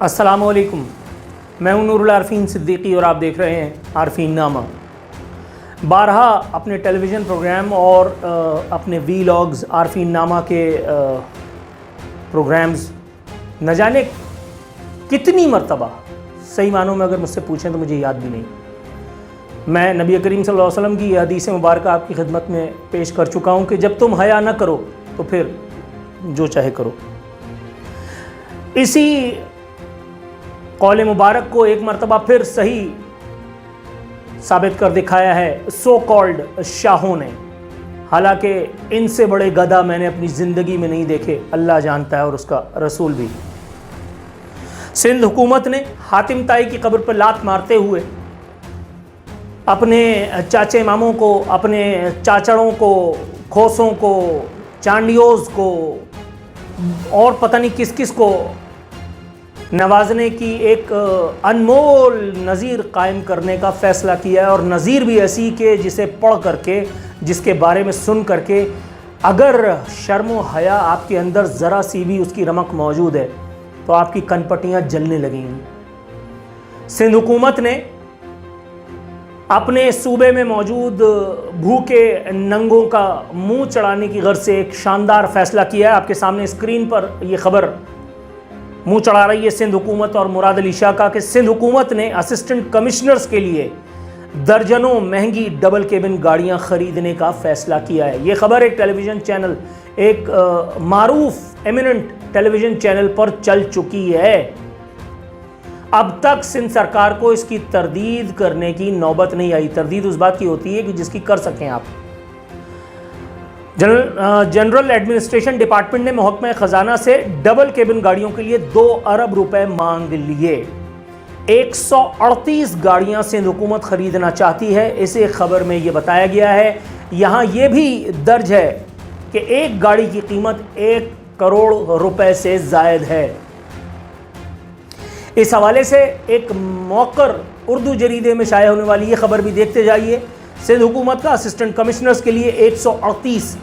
अस्सलामुअलैकुम, मैं हूं नूरुल आरफीन सिद्दीकी और आप देख रहे हैं आरफीन नामा। बारहा अपने टेलीविज़न प्रोग्राम और अपने वीलॉग्स आरफीन नामा के प्रोग्राम्स न जाने कितनी मरतबा, सही मानों में अगर मुझसे पूछें तो मुझे याद भी नहीं। मैं नबी करीम सल्लल्लाहु अलैहि वसल्लम की हदीस मुबारक आपकी खिदमत में पेश कर चुका हूँ कि जब तुम हया न करो तो फिर जो चाहे करो। इसी कौल मुबारक को एक मरतबा फिर सही साबित कर दिखाया है सो कॉल्ड शाहों ने। हालांकि इनसे बड़े गधा मैंने अपनी ज़िंदगी में नहीं देखे, अल्लाह जानता है और उसका रसूल भी। सिंध हुकूमत ने हातिम ताई की कब्र पर लात मारते हुए अपने चाचे मामों को, अपने चाचड़ों को, खोसों को, चांडियोज़ को और पता नहीं किस किस को नवाजने की एक अनमोल नज़ीर कायम करने का फ़ैसला किया है। और नज़ीर भी ऐसी कि जिसे पढ़ करके, जिसके बारे में सुन करके अगर शर्म व हया आपके अंदर ज़रा सी भी उसकी रमक मौजूद है तो आपकी कनपटियाँ जलने लगेंगी। सिंध हुकूमत ने अपने सूबे में मौजूद भूखे नंगों का मुंह चढ़ाने की गर्ज से एक शानदार फ़ैसला किया है। आपके सामने स्क्रीन पर यह खबर मुंह चढ़ा रही है सिंध हुकूमत और मुराद अली शाह का कि सिंध हुकूमत ने असिस्टेंट कमिश्नर्स के लिए दर्जनों महंगी डबल केबिन गाड़ियां खरीदने का फैसला किया है। यह खबर एक टेलीविज़न चैनल, एक मारूफ एमिनेंट टेलीविज़न चैनल पर चल चुकी है। अब तक सिंध सरकार को इसकी तरदीद करने की नौबत नहीं आई। तरदीद उस बात की होती है कि जिसकी कर सकें आप। जनरल एडमिनिस्ट्रेशन डिपार्टमेंट ने महकमा खजाना से डबल केबिन गाड़ियों के लिए 2 अरब रुपए मांग लिए। 138 गाड़ियां सिंध हुकूमत खरीदना चाहती है, इसे खबर में यह बताया गया है। यहां यह भी दर्ज है कि एक गाड़ी की कीमत 1 करोड़ रुपए से जायद है। इस हवाले से एक मौकर उर्दू जरीदे में शाया होने वाली यह खबर भी देखते जाइए। सिंध हुकूमत का असिस्टेंट कमिश्नर्स के लिए 138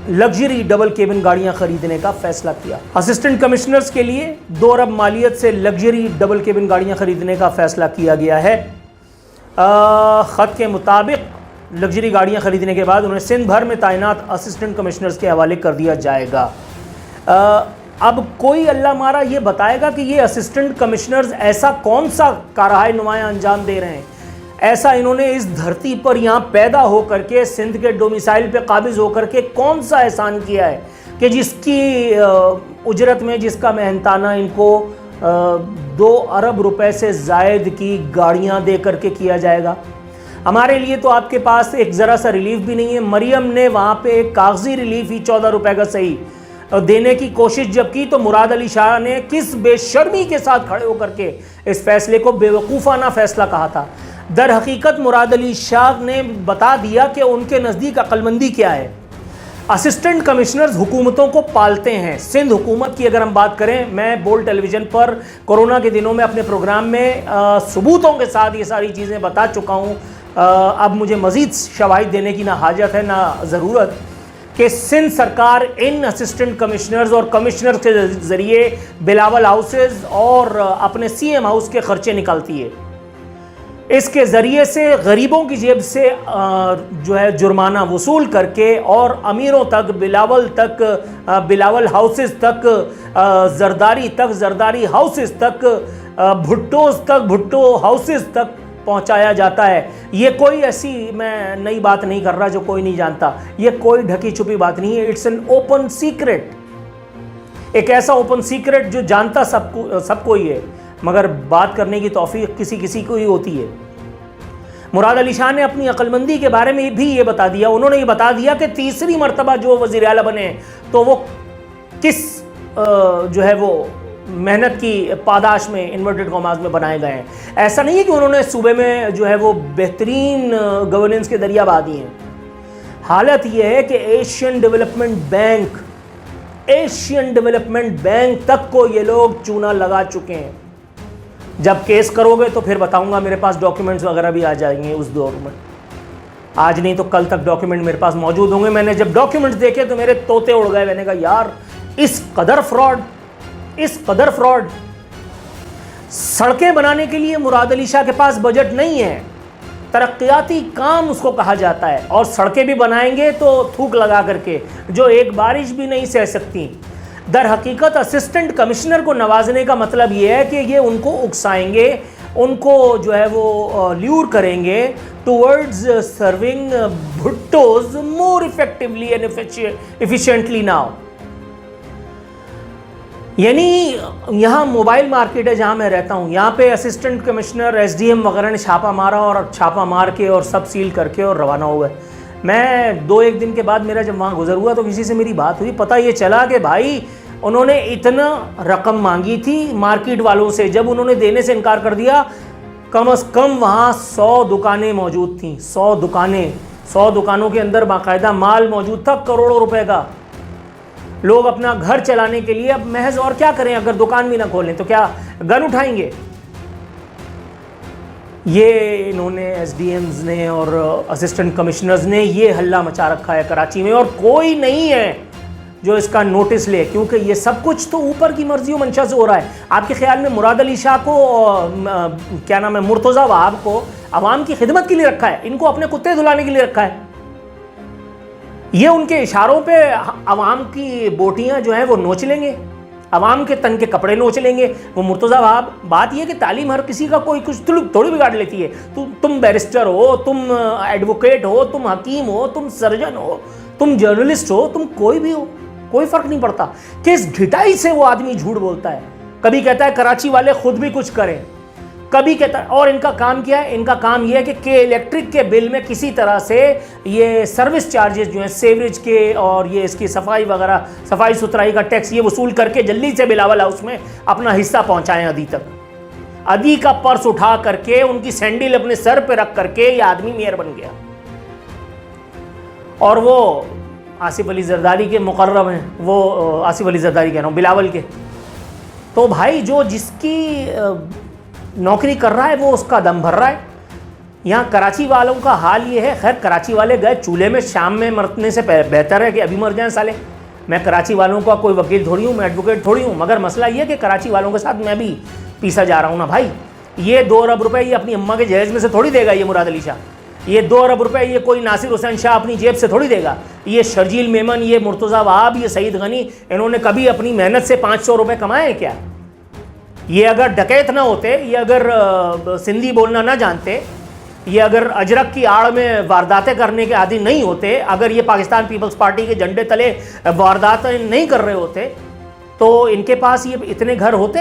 लग्जरी डबल केबिन गाड़ियां खरीदने का फैसला किया। असिस्टेंट कमिश्नर्स के लिए 2 अरब मालियत से लग्जरी डबल केबिन गाड़ियां खरीदने का फैसला किया गया है। ख़त के मुताबिक लग्जरी गाड़ियां खरीदने के बाद उन्हें सिंध भर में तैनात असिस्टेंट कमिश्नर्स के हवाले कर दिया जाएगा। अब कोई अल्लाह मारा ये बताएगा कि ये असिस्टेंट कमिश्नर्स ऐसा कौन सा कारहाय नुमाया अंजाम दे रहे हैं, ऐसा इन्होंने इस धरती पर यहाँ पैदा होकर के सिंध के डोमिसाइल पे काबिज होकर के कौन सा एहसान किया है कि जिसकी उजरत में, जिसका मेहनताना इनको 2 अरब रुपए से जायद की गाड़ियाँ दे करके किया जाएगा। हमारे लिए तो आपके पास एक ज़रा सा रिलीफ भी नहीं है। मरियम ने वहाँ पे एक कागजी रिलीफ ही 14 रुपए का सही देने की कोशिश जब की तो मुराद अली शाह ने किस बेशर्मी के साथ खड़े होकर के इस फैसले को बेवकूफ़ाना फैसला कहा था। दर हकीकत मुराद अली शाह ने बता दिया कि उनके नज़दीक अक्लमंदी क्या है। असिस्टेंट कमिश्नर्स हुकूमतों को पालते हैं। सिंध हुकूमत की अगर हम बात करें, मैं बोल टेलीविज़न पर कोरोना के दिनों में अपने प्रोग्राम में सबूतों के साथ ये सारी चीज़ें बता चुका हूँ। अब मुझे मज़ीद शवाहिद देने की ना हाजत है ना ज़रूरत कि सिंध सरकार इन असिस्टेंट कमिश्नर्स और कमिश्नर्स के ज़रिए बिलावल हाउसेस और अपने CM हाउस के खर्चे निकालती है। इसके ज़रिए से गरीबों की जेब से जो है जुर्माना वसूल करके और अमीरों तक, बिलावल तक, बिलावल हाउसेस तक, जरदारी तक, जरदारी हाउसेस तक, भुट्टोज़ तक, भुट्टो हाउसेस तक पहुंचाया जाता है। ये कोई ऐसी मैं नई बात नहीं कर रहा जो कोई नहीं जानता। ये कोई ढकी छुपी बात नहीं है। इट्स एन ओपन सीक्रेट, एक ऐसा ओपन सीक्रेट जो जानता सबको ही है, मगर बात करने की तौफीक किसी किसी को ही होती है। मुराद अली शाह ने अपनी अक्लमंदी के बारे में भी ये बता दिया। उन्होंने ये बता दिया कि तीसरी मरतबा जो वज़ीर आला बने तो वो किस जो है वो मेहनत की पादाश में, इन्वर्टेड कॉमास में बनाए गए हैं। ऐसा नहीं है कि उन्होंने सूबे में जो है वो बेहतरीन गवर्नेंस के दरिया बहा दिए हैं। हालत यह है कि एशियन डेवलपमेंट बैंक तक को ये लोग चूना लगा चुके हैं। जब केस करोगे तो फिर बताऊंगा, मेरे पास डॉक्यूमेंट्स वगैरह भी आ जाएंगे उस दौर में। आज नहीं तो कल तक डॉक्यूमेंट मेरे पास मौजूद होंगे। मैंने जब डॉक्यूमेंट्स देखे तो मेरे तोते उड़ गए। मैंने कहा यार इस कदर फ्रॉड सड़कें बनाने के लिए मुराद अली शाह के पास बजट नहीं है, तरक्याती काम उसको कहा जाता है, और सड़कें भी बनाएंगे तो थूक लगा करके, जो एक बारिश भी नहीं सह सकती। दर हकीकत असिस्टेंट कमिश्नर को नवाजने का मतलब ये है कि ये उनको उकसाएंगे, उनको जो है वो ल्यूर करेंगे टुवर्ड्स सर्विंग भुट्टोज more effectively and efficiently now. यानी यहाँ मोबाइल मार्केट है जहाँ मैं रहता हूँ, यहाँ पे असिस्टेंट कमिश्नर एसडीएम वगैरह ने छापा मारा और छापा मार के और सब सील करके और रवाना हो गए। मैं 2-1 दिन के बाद मेरा जब वहाँ गुजर हुआ तो किसी से मेरी बात हुई, पता ये चला कि भाई उन्होंने इतना रकम मांगी थी मार्केट वालों से, जब उन्होंने देने से इनकार कर दिया, कम से कम वहाँ 100 दुकानें मौजूद थीं, 100 दुकानें, 100 दुकानों के अंदर बाकायदा माल मौजूद था करोड़ों रुपए का। लोग अपना घर चलाने के लिए अब महज और क्या करें, अगर दुकान भी ना खोलें तो क्या गन उठाएंगे। ये इन्होंने एसडीएम्स ने और असिस्टेंट कमिश्नर्स ने ये हल्ला मचा रखा है कराची में, और कोई नहीं है जो इसका नोटिस ले, क्योंकि ये सब कुछ तो ऊपर की मर्जी और मंशा से हो रहा है। आपके ख्याल में मुराद अली शाह को क्या नाम है, मुर्तज़ा वहाब को अवाम की खिदमत के लिए रखा है, इनको अपने कुत्ते धुलाने के लिए रखा है? ये उनके इशारों पे अवाम की बोटियां जो हैं वो नोच लेंगे, अवाम के तन के कपड़े नोच लेंगे वो मुर्तज़ा वहाब। बात यह कि तालीम हर किसी का कोई कुछ थोड़ी बिगाड़ लेती है। तुम बैरिस्टर हो, तुम एडवोकेट हो, तुम हकीम हो, तुम सर्जन हो, तुम जर्नलिस्ट हो, तुम कोई भी हो, कोई फर्क नहीं पड़ता। किस ढिठाई से वो आदमी झूठ बोलता है। कभी कहता है कराची वाले खुद भी कुछ करें, कभी कहता है, और इनका काम क्या है, इनका काम यह है कि इलेक्ट्रिक के बिल में किसी तरह से ये सर्विस चार्जेस जो हैं सेवरेज के और ये इसकी सफाई वगैरह, सफाई सुथराई का टैक्स ये वसूल करके जल्दी से बिलावल हाउस में अपना हिस्सा पहुंचाएं अदी तक। अदी का पर्स उठा करके उनकी सैंडल अपने सर पे रख करके ये आदमी मेयर बन गया, और वो आसिफ अली जरदारी के मुकर्रब हैं, वो आसिफ अली जरदारी कह रहा हूँ, बिलावल के। तो भाई जो जिसकी नौकरी कर रहा है वो उसका दम भर रहा है। यहाँ कराची वालों का हाल ये है, खैर कराची वाले गए चूल्हे में शाम में मरने से बेहतर है कि अभी मर जाएं साले। मैं कराची वालों का कोई वकील थोड़ी हूँ, मैं एडवोकेट थोड़ी हूँ, मगर मसला ये है कि कराची वालों के साथ मैं भी पीसा जा रहा हूँ ना भाई। ये 2 अरब रुपए ये अपनी अम्मा के जहेज में से थोड़ी देगा ये मुराद अली शाह। ये 2 अरब रुपए ये कोई नासिर हुसैन शाह अपनी जेब से थोड़ी देगा। ये शर्जील मेमन, ये मुर्तज़ा वहाब, ये सईद गनी, इन्होंने कभी अपनी मेहनत से 500 रुपये कमाए हैं क्या? ये अगर डकैत ना होते, ये अगर सिंधी बोलना ना जानते, ये अगर अजरक की आड़ में वारदातें करने के आदी नहीं होते, अगर ये पाकिस्तान पीपल्स पार्टी के झंडे तले वारदातें नहीं कर रहे होते, तो इनके पास ये इतने घर होते?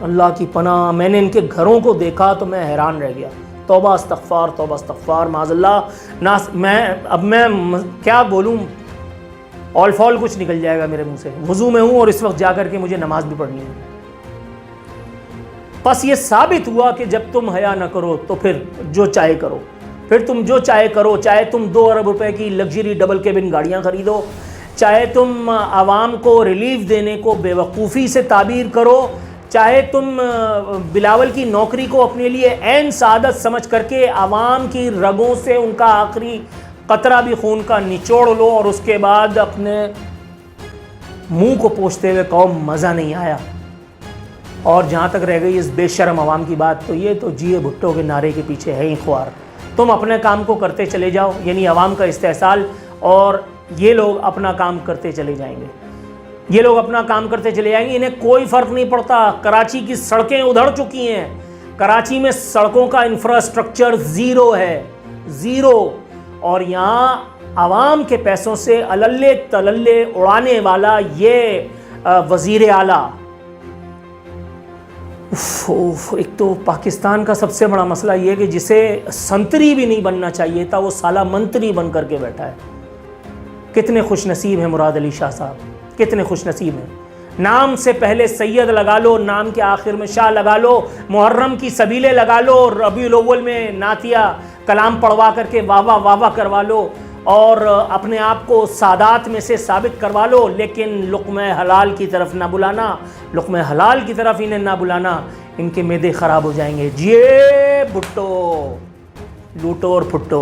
अल्लाह की पनाह, मैंने इनके घरों को देखा तो मैं हैरान रह गया। तौबा अस्तगफार माज़अल्लाह ना। मैं क्या बोलूँ, ऑल फॉल कुछ निकल जाएगा मेरे मुंह से। वज़ू में हूँ और इस वक्त जा कर के मुझे नमाज भी पढ़नी है। बस ये साबित हुआ कि जब तुम हया न करो तो फिर जो चाहे करो, फिर तुम जो चाहे करो। चाहे तुम 2 अरब रुपए की लग्जरी डबल केबिन गाड़ियाँ खरीदो, चाहे तुम आवाम को रिलीफ देने को बेवकूफ़ी से ताबीर करो, चाहे तुम बिलावल की नौकरी को अपने लिए ऐन सादत समझ करके आवाम की रगों से उनका आखिरी कतरा भी खून का निचोड़ लो और उसके बाद अपने मुंह को पोंछते हुए कहो मज़ा नहीं आया। और जहाँ तक रह गई इस बेशर्म आवाम की बात, तो ये तो जिए भुट्टो के नारे के पीछे है ही ख्वार। तुम अपने काम को करते चले जाओ, यानी आवाम का इस्तेहसाल, और ये लोग अपना काम करते चले जाएंगे। ये लोग अपना काम करते चले जाएंगे, इन्हें कोई फ़र्क नहीं पड़ता। कराची की सड़कें उधड़ चुकी हैं, कराची में सड़कों का इंफ्रास्ट्रक्चर ज़ीरो है, ज़ीरो। और यहाँ आवाम के पैसों से अलल्ले तलल्ले उड़ाने वाला ये वज़ीर आला। एक तो पाकिस्तान का सबसे बड़ा मसला ये कि जिसे संतरी भी नहीं बनना चाहिए था वो साला मंत्री बन करके बैठा है। कितने खुशनसीब हैं मुराद अली शाह साहब, कितने खुशनसीब हैं। नाम से पहले सैयद लगा लो, नाम के आखिर में शाह लगा लो, मुहर्रम की सबीले लगा लो, रबीउल अव्वल में नातिया कलाम पढ़वा करके वाह वाह वाह करवा लो और अपने आप को सादात में से साबित करवा लो, लेकिन लुक़्मे हलाल की तरफ ना बुलाना, लुक़्मे हलाल की तरफ इन्हें ना बुलाना, इनके मैदे ख़राब हो जाएंगे। जिए भुट्टो, लूटो और फुट्टो।